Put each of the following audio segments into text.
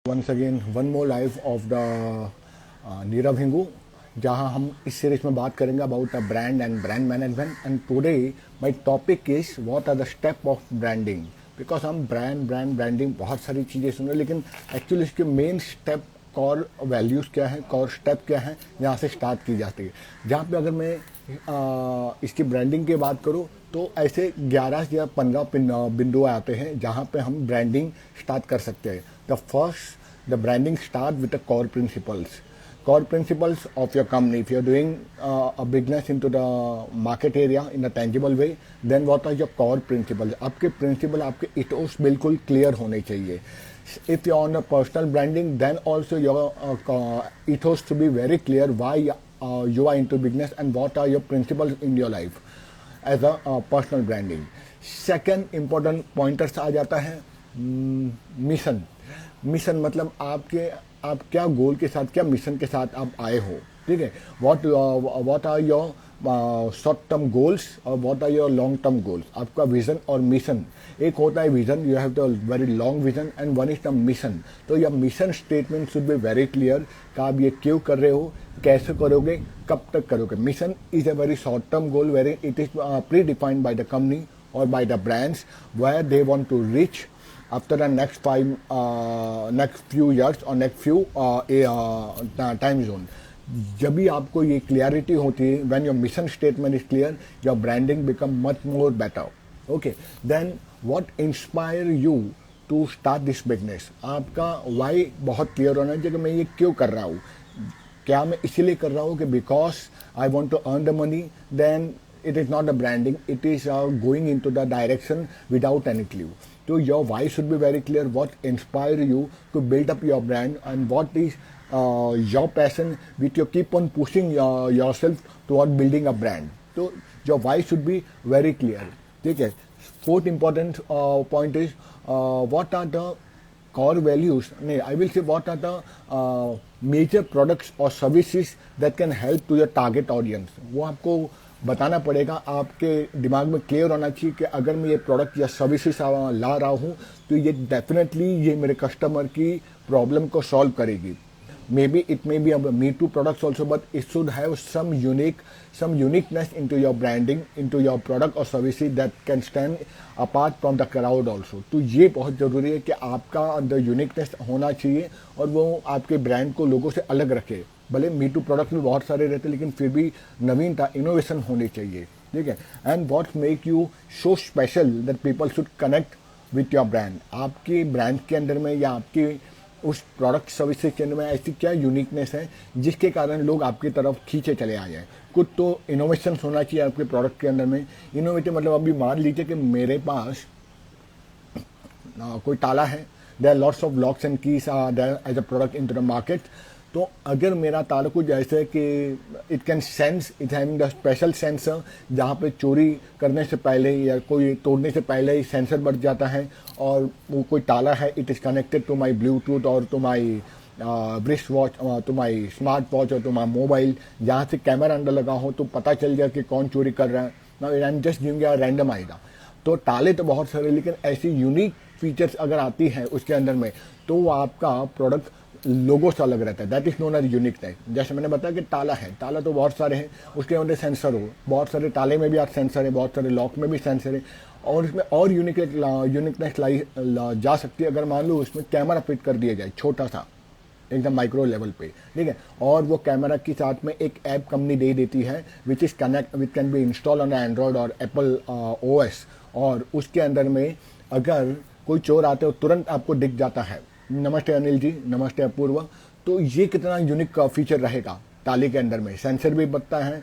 Once again one more life of the Nirav Hingu, जहां हम इस सीरीज में बात करेंगे about the brand and brand management. And today my topic is what are the step of branding. Because हम branding बहुत सारी चीज़ें सुन रहे हैं, लेकिन एक्चुअली इसके मेन स्टेप कॉर वैल्यूज़ क्या है, कॉर स्टेप क्या है, जहाँ से स्टार्ट की जाती है। जहाँ पे अगर मैं इसकी ब्रांडिंग की बात करूँ तो ऐसे 11 या 15 बिंदु आते हैं जहाँ पे हम ब्रांडिंग स्टार्ट कर सकते हैं। The first, the branding start with the core principles. Core principles of your company. If you're doing a business into the market area in a tangible way, then what are your core principles? आपके principle, आपके ethos बिल्कुल clear होने चाहिए. If you're on a personal branding, then also your ethos to be very clear why you are into business and what are your principles in your life as a personal branding. Second important pointers आ जाता है mission. Mission मतलब आप क्या गोल के साथ, क्या mission के साथ आप आए हो, ठीक है। What are your short term goals और what are your long term goals. आपका विजन और मिशन, एक होता है vision, you have the very long vision and one is the mission. तो यह mission statement should be very clear कि आप ये क्यों कर रहे हो, कैसे करोगे, कब तक करोगे। Mission is a very short term goal very it is pre defined by the company or by the brands where they want to reach after the next few years or next few time zone. जब भी आपको ये clarity होती है, when your mission statement is clear, your branding become much more better. Okay, then what inspire you to start this business? आपका why बहुत clear होना चाहिए कि मैं ये क्यों कर रहा हूँ। क्या मैं इसीलिए कर रहा हूँ कि because I want to earn the money, then it is not a branding, it is going into the direction without any clue. So your why should be very clear, what inspire you to build up your brand and what is your passion which you keep on pushing yourself toward building a brand. So your why should be very clear. ठीक है। Fourth important point is what are the core values, I will say what are the major products or services that can help to your target audience. वो आपको बताना पड़ेगा, आपके दिमाग में clear होना चाहिए कि अगर मैं ये प्रोडक्ट या सर्विसेज ला रहा हूँ तो ये डेफिनेटली ये मेरे कस्टमर की प्रॉब्लम को सॉल्व करेगी। May be it may be me too products also, but it should have some uniqueness into your branding, into your product or services that can stand apart from the crowd also. तो ये बहुत ज़रूरी है कि आपका अंदर uniqueness होना चाहिए और वो आपके ब्रांड को लोगों से अलग रखे। भले मी टू प्रोडक्ट में बहुत सारे रहते हैं, लेकिन फिर भी नवीनता, इनोवेशन होनी चाहिए, ठीक है। And what make you so special that people should connect with your brand. आपके ब्रांड के अंदर में या आपकी उस प्रोडक्ट सर्विसेज के अंदर में ऐसी क्या यूनिकनेस है जिसके कारण लोग आपकी तरफ खींचे चले आ जाए। कुछ तो इनोवेशन होना चाहिए आपके प्रोडक्ट के अंदर में। इनोवेटिव मतलब अभी मान लीजिए कि मेरे पास कोई ताला है, there are lots of locks and keys there as a product into the market. तो अगर मेरा ताला कुछ जैसे कि it can sense, it having the special sensor जहाँ पे चोरी करने से पहले या कोई तोड़ने से पहले ही सेंसर बढ़ जाता है, और वो कोई ताला है, it is connected to my Bluetooth और to my wrist watch, to my smart watch और टू माई मोबाइल, जहाँ से कैमरा अंदर लगा हो तो पता चल जाए कि कौन चोरी कर रहा है। Now I am just giving a random idea. तो ताले तो बहुत सारे, लेकिन ऐसी यूनिक फीचर्स अगर आती है उसके अंदर में तो वो आपका प्रोडक्ट लोगों से अलग रहता है। That is known as uniqueness. जैसे मैंने बताया कि ताला है, ताला तो बहुत सारे हैं, उसके अंदर सेंसर हो, बहुत सारे ताले में भी आप सेंसर है, बहुत सारे लॉक में भी सेंसर है, और इसमें और यूनिकनेस लाई जा सकती है अगर मान लो उसमें कैमरा फिट कर दिया जाए, छोटा सा एकदम माइक्रो लेवल पे, ठीक है। और वो कैमरा के साथ में एक ऐप कंपनी दे देती है which is connect which can be install on Android और एप्पल OS, और उसके अंदर में अगर कोई चोर आते हो तुरंत आपको दिख जाता है। नमस्ते अनिल जी, नमस्ते अपूर्वा। तो ये कितना यूनिक फीचर रहेगा ताले के अंदर में। सेंसर भी बचता है,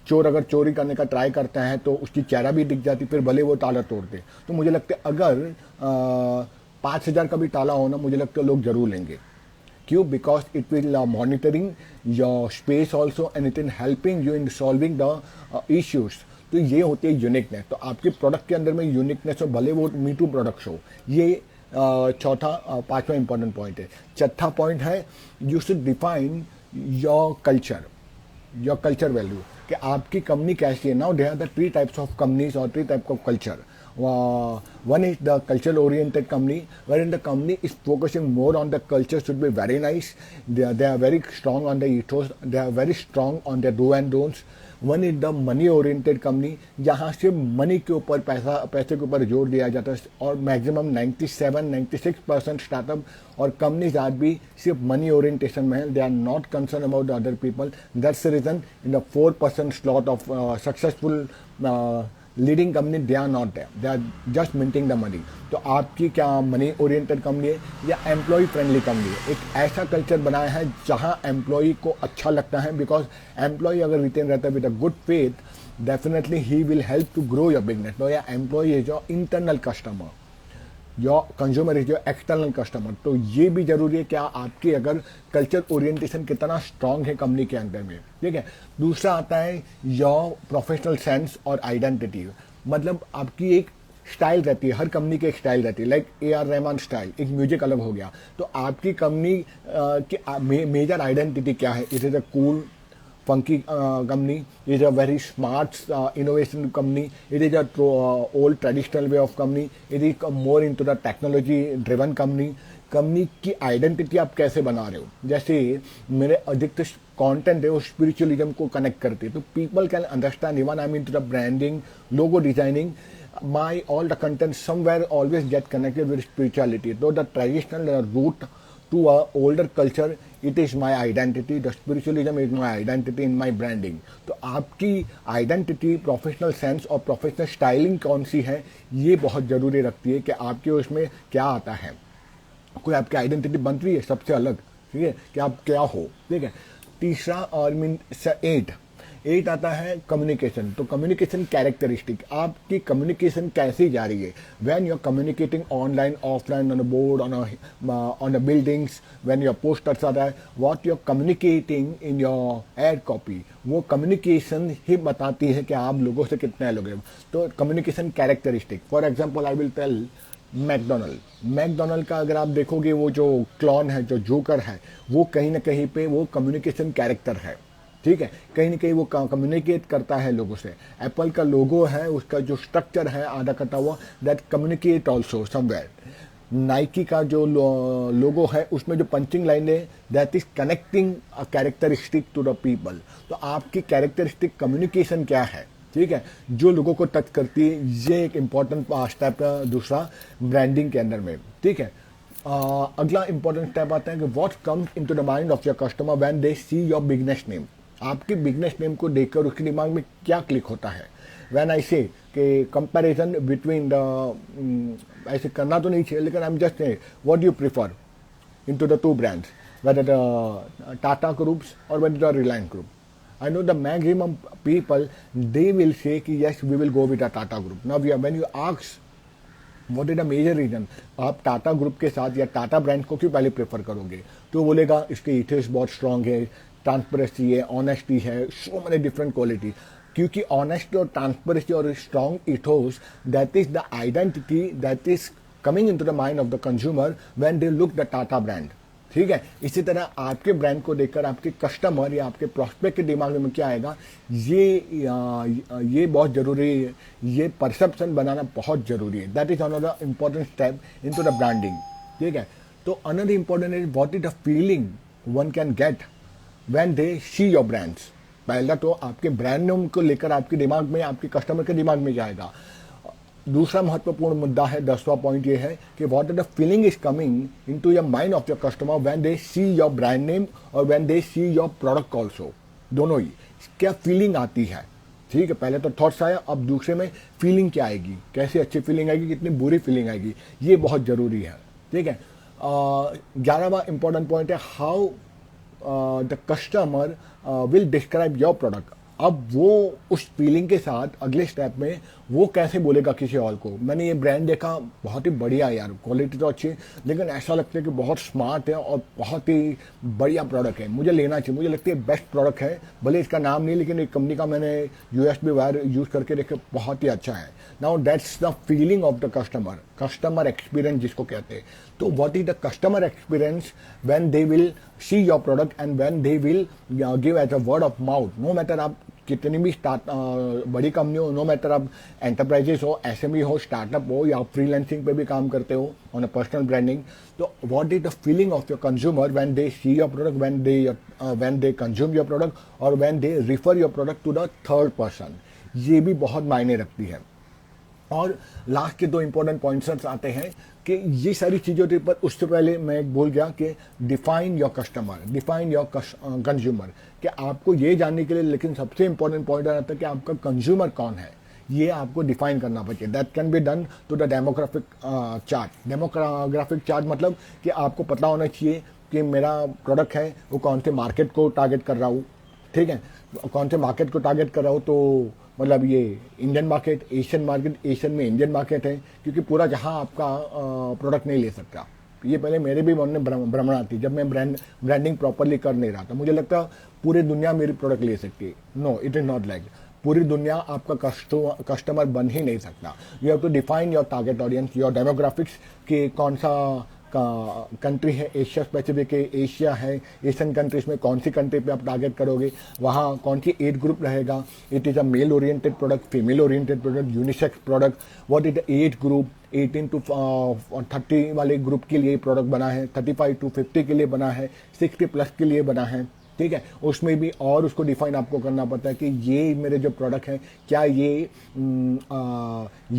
चोर अगर चोरी करने का ट्राई करता है तो उसकी चेहरा भी दिख जाती, फिर भले वो ताला तोड़ दे। तो मुझे लगता है अगर 5,000 का भी ताला होना, मुझे लगता है लोग जरूर लेंगे। क्यों? Because it will monitoring your space also and it in helping you in solving the issues. तो ये होती है यूनिकनेस। तो आपके प्रोडक्ट के अंदर में यूनिकनेस हो, भले वो मी टू प्रोडक्ट्स हो। ये चौथा पांचवा इंपॉर्टेंट पॉइंट है। चौथा पॉइंट है you should define your culture value, कि आपकी कंपनी कैसी है। Now there are the 3 types of companies और 3 type of culture. One is the cultural oriented company, wherein the company is focusing more on the culture should be very nice. They are very strong on the ethos. They are very strong on their do and don'ts. One is the money oriented company, जहाँ से money के ऊपर पैसे के ऊपर जोर दिया जाता है, और मैक्सिमम 97-96% स्टार्टअप और कंपनीज आज भी सिर्फ मनी ओरिएंटेशन में है. They are not concern about the other people. That's the reason in the 4% slot of successful leading company they are not there, they are just minting the money. तो आपकी क्या money oriented company है या employ friendly company है? एक ऐसा culture बनाया है जहां एम्प्लॉय को अच्छा लगता है, बिकॉज एम्प्लॉय अगर रिटेन रहता है with a good faith, definitely he will help to grow your business. तो या employee is your internal customer, your consumer is your external customer. तो ये भी जरूरी है क्या आपकी अगर कल्चर ओरिएंटेशन कितना स्ट्रांग है कंपनी के अंदर में. ठीक है. दूसरा आता है योर प्रोफेशनल सेंस और आइडेंटिटी. मतलब आपकी एक स्टाइल रहती है, हर कंपनी की एक स्टाइल रहती है. लाइक AR रहमान स्टाइल, एक म्यूजिक अलग हो गया. तो आपकी कंपनी की मेजर आइडेंटिटी क्या है? It is a cool funky company, it is a very smart innovation company, it is a old traditional way of company, it is more into the technology driven company. Company की identity आप कैसे बना रहे हो? जैसे मेरे अधिकतर content है वो स्पिरिचुअलिज्म को कनेक्ट करते हैं, तो people can understand even I mean to the branding, logo designing, my all the content somewhere always get connected with spirituality. Though the traditional root to a older culture, it is my identity. The spiritualism is my identity in my branding. तो आपकी identity, professional sense और professional styling कौन सी है, ये बहुत जरूरी रखती है कि आपके उसमें क्या आता है. कोई आपकी आइडेंटिटी बन रही है सबसे अलग, ठीक है, कि आप क्या हो. ठीक है. तीसरा और मीन 8 आता है कम्युनिकेशन. तो कम्युनिकेशन कैरेक्टरिस्टिक, आपकी कम्युनिकेशन कैसी जा रही है. When you are communicating online, offline, on a board, on a buildings, when your posters आ रहा है, what you are communicating in your ad copy, वो कम्युनिकेशन ही बताती है कि आप लोगों से कितने लोग हैं. तो communication characteristic, for example I will tell McDonald का अगर आप देखोगे, वो जो क्लॉन है, जो जोकर है, वो कहीं ना कहीं पे वो कम्युनिकेशन कैरेक्टर है. ठीक है. कहीं ना कहीं वो कम्युनिकेट करता है लोगों से. एप्पल का लोगो है, उसका जो स्ट्रक्चर है आधा कटा हुआ, that communicate also somewhere. Nike का जो लोगो है, उसमें जो पंचिंग लाइन है, that is connecting a characteristic to the people. तो आपकी कैरेक्टरिस्टिक कम्युनिकेशन क्या है, ठीक है, जो लोगों को टच करती है. ये एक इंपॉर्टेंट स्टेप है दूसरा ब्रांडिंग के अंदर में. ठीक है. अगला इंपॉर्टेंट स्टेप आता है कि what comes into the mind of your customer when they see your business name. आपके बिजनेस नेम को देखकर उसके दिमाग में क्या क्लिक होता है. व्हेन आई से कि कंपैरिजन बिटवीन द, ऐसे करना तो नहीं चाहिए, लेकिन I am just what you prefer into the two brands, whether the Tata groups और whether the Reliance group. I know the maximum people, they will say कि yes we will go with a Tata group. Now when you ask what is the major reason, आप Tata group के साथ या Tata brand को क्यों पहले prefer करोगे, तो बोलेगा इसके इथिक्स बहुत स्ट्रांग है, ट्रांसपेरेंसी है, ऑनेस्टी है, सो मेनी डिफरेंट क्वालिटी. क्योंकि ऑनेस्टी और ट्रांसपेरेंसी और strong ethos, that is the identity that is coming into the mind of the consumer when they look the Tata brand. ठीक है. इसी तरह आपके ब्रांड को देखकर आपके कस्टमर या आपके प्रॉस्पेक्ट के दिमाग में क्या आएगा, ये बहुत जरूरी है. ये परसेप्शन बनाना बहुत जरूरी है. That is another important step into the branding. ठीक है. तो another important is what is the feeling one can get when they see your brands. पहला तो आपके ब्रांड नेम को लेकर आपके दिमाग में, आपके कस्टमर के दिमाग में जाएगा. दूसरा महत्वपूर्ण मुद्दा है, 10वां पॉइंट ये है कि what are the feeling is coming into your mind of your customer when they see your brand name और when they see your product also. दोनों ही क्या फीलिंग आती है. ठीक है. पहले तो थॉट्स आया, अब दूसरे में फीलिंग क्या आएगी, कैसी अच्छी फीलिंग आएगी, कितनी बुरी फीलिंग आएगी, ये बहुत जरूरी है. ठीक है. 11वां इंपॉर्टेंट पॉइंट है how the customer will describe your product. अब वो उस फीलिंग के साथ अगले स्टेप में वो कैसे बोलेगा किसी और को. मैंने ये ब्रांड देखा, बहुत ही बढ़िया यार, क्वालिटी तो अच्छी है, लेकिन ऐसा लगता है कि बहुत स्मार्ट है और बहुत ही बढ़िया प्रोडक्ट है, मुझे लेना चाहिए, मुझे लगता है बेस्ट प्रोडक्ट है. भले इसका नाम नहीं, लेकिन एक कंपनी का मैंने USB वायर यूज करके देखे, बहुत ही अच्छा है. Now that's the feeling of the customer, customer experience जिसको कहते हैं. तो what is the customer experience when they will see your product and when they will give as a word of mouth. No matter आप कितनी भी बड़ी company हो, no matter आप एंटरप्राइजेस हो, एसएमई हो, स्टार्टअप हो या फ्रीलांसिंग पे भी काम करते हो ऑन अ पर्सनल ब्रांडिंग, तो what is the feeling of your consumer when they see your product, when they consume your product और when they refer your product to the third person, ये भी बहुत मायने रखती है। और लास्ट के दो इंपॉर्टेंट पॉइंट्स आते हैं कि ये सारी चीज़ों के ऊपर, उससे पहले मैं बोल गया कि define your customer, define your consumer, कि आपको ये जानने के लिए, लेकिन सबसे इंपॉर्टेंट पॉइंट आता है कि आपका कंज्यूमर कौन है, ये आपको डिफाइन करना पड़ेगा। That can be done to the demographic chart. Demographic chart मतलब कि आपको पता होना चाहिए कि मेरा प्रोडक्ट है वो कौन से मार्केट को टारगेट कर रहा हूँ, ठीक है, कौन से मार्केट को टारगेट कर रहा हूँ। तो मतलब ये Indian market, Asian market, Asian में इंडियन मार्केट है, क्योंकि पूरा जहां आपका प्रोडक्ट नहीं ले सकता। ये पहले मेरे भी मन में भ्रमणा थी जब मैं ब्रांडिंग प्रॉपरली कर नहीं रहा था। मुझे लगता पूरी दुनिया मेरी प्रोडक्ट ले सकती है। No, it is not like. पूरी दुनिया आपका कस्टमर बन ही नहीं सकता। You have to define your target audience, your demographics, कि कौन सा कंट्री है, एशिया स्पेसिफिक है, एशिया है, एशियन कंट्रीज में कौन सी कंट्री पे आप टारगेट करोगे, वहाँ कौन सी एज ग्रुप रहेगा, it is a mail oriented product, female oriented product, unisex product, what is the age group, 18 to 30 वाले ग्रुप के लिए प्रोडक्ट बना है, 35 to 50 के लिए बना है, 60 प्लस के लिए बना है, ठीक है। उसमें भी और उसको डिफाइन आपको करना पड़ता है कि ये मेरे जो प्रोडक्ट हैं, क्या ये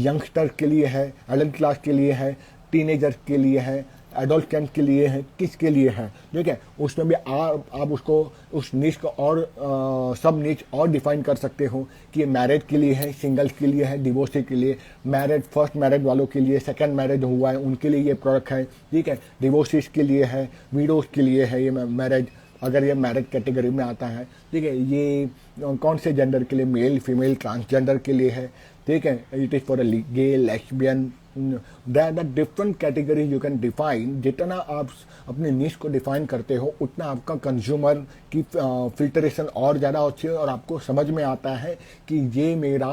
यंगस्टर के लिए है, एडल्ट क्लास के लिए है, टीनेजर के लिए है, एडोलसेंट के लिए है, किसके लिए है, ठीक है। उसमें भी आप उसको उस नीच को और सब नीच और डिफाइन कर सकते हो कि ये मैरिज के लिए है, सिंगल्स के लिए है, डिवोर्सी के लिए, मैरिज फर्स्ट मैरिज वालों के लिए, सेकंड मैरिज हुआ है उनके लिए ये प्रोडक्ट है, ठीक है, डिवोर्सिस के लिए है, विडोज के लिए है ये मैरिज, अगर ये मैरिज कैटेगरी में आता है, ठीक है। ये कौन से जेंडर के लिए, मेल, फीमेल, ट्रांसजेंडर के लिए है, ठीक है। It is for a gay, lesbian, there are different categories you can define. जितना आप अपने नीश को डिफाइन करते हो उतना आपका कंज्यूमर की फिल्टरेशन और ज़्यादा होती है और आपको समझ में आता है कि ये मेरा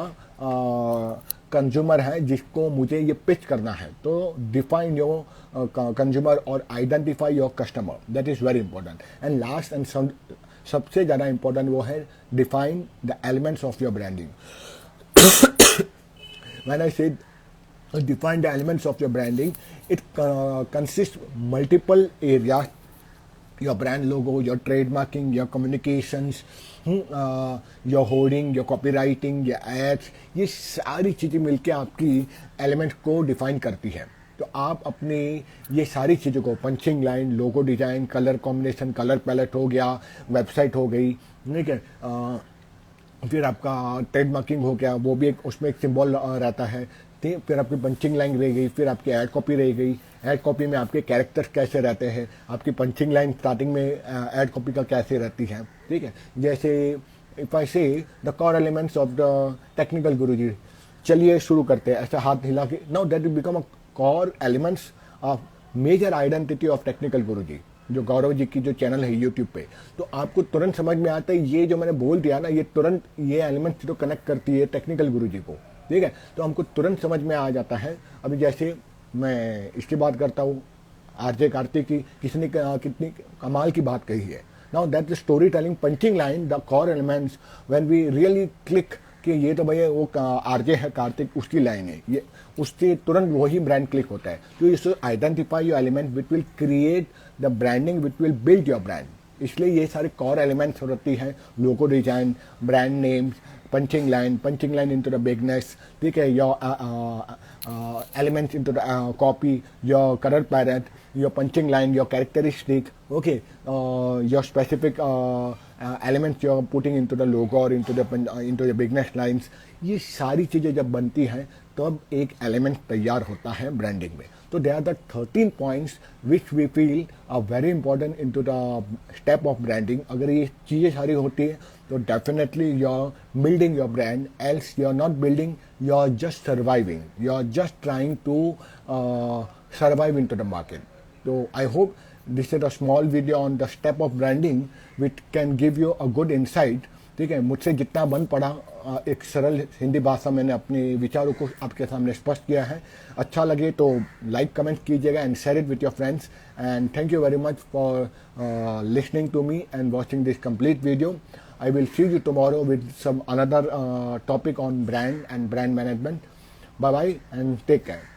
कंज्यूमर है जिसको मुझे ये पिच करना है। तो डिफाइन योर कंज्यूमर और identify your customer, that is very important. And last and सबसे ज़्यादा इंपॉर्टेंट वो है define the elements of your branding. When I say define the elements of your branding, it consists multiple areas: your brand logo, your trademarking, your communications, your hoarding, your copywriting, your ads, ये सारी चीज़ें मिलके आपकी element को define करती है। तो आप अपनी ये सारी चीज़ों को, punching line, logo design, colour combination, colour palette हो गया, वेबसाइट हो गई, ठीक है, फिर आपका ट्रेडमार्किंग हो गया, वो भी एक उसमें एक सिंबल रहता है, ठीक। फिर आपकी पंचिंग लाइन रह गई, फिर आपकी ऐड कॉपी रह गई, ऐड कॉपी में आपके कैरेक्टर्स कैसे रहते हैं, आपकी पंचिंग लाइन स्टार्टिंग में ऐड कॉपी का कैसे रहती है, ठीक है। जैसे if I say the core elements of the technical Guruji, चलिए शुरू करते हैं, ऐसा हाथ हिला के। Now that will become a core elements of major identity of technical Guruji, जो गौरव जी की जो चैनल है यूट्यूब पे। तो आपको तुरंत समझ में आता है, ये जो मैंने बोल दिया ना, ये तुरंत ये एलिमेंट तो कनेक्ट करती है टेक्निकल गुरुजी को, ठीक है। तो हमको तुरंत समझ में आ जाता है। अभी जैसे मैं इसकी बात करता हूँ, आरजे कार्तिक की, किसने कितनी कमाल की बात कही है। Now that the story telling, punching line, the core elements, when we really click कि ये तो भैया वो आरजे है कार्तिक, उसकी लाइन है, ये उससे तुरंत वही ब्रांड क्लिक होता है। तो you identify your element which will create the branding which will build your brand. इसलिए ये सारे कॉर एलिमेंट्स होती है, logo design, brand names, punching line into the business, ठीक है, your elements into the copy, your colour palette, your punching line, your characteristic, okay, your specific elements you're putting into the logo or into the bigness lines, ये सारी चीज़ें जब बनती हैं तब एक एलिमेंट तैयार होता है ब्रांडिंग में। तो they are the 13 points which we feel are very important into the step of branding. अगर ये चीज़ें सारी होती है तो definitely you are building your brand, else you are not building, you are just surviving, you are just trying to survive into the market. So I hope this is a small video on the step of branding which can give you a good insight, ठीक है। मुझसे जितना बन पड़ा एक सरल हिंदी भाषा मैंने अपने विचारों को आपके सामने स्पष्ट किया है। अच्छा लगे तो लाइक कमेंट कीजिएगा and share it with your friends, and thank you very much for listening to me and watching this complete video. I will see you tomorrow with some another topic on brand and brand management. Bye bye and take care.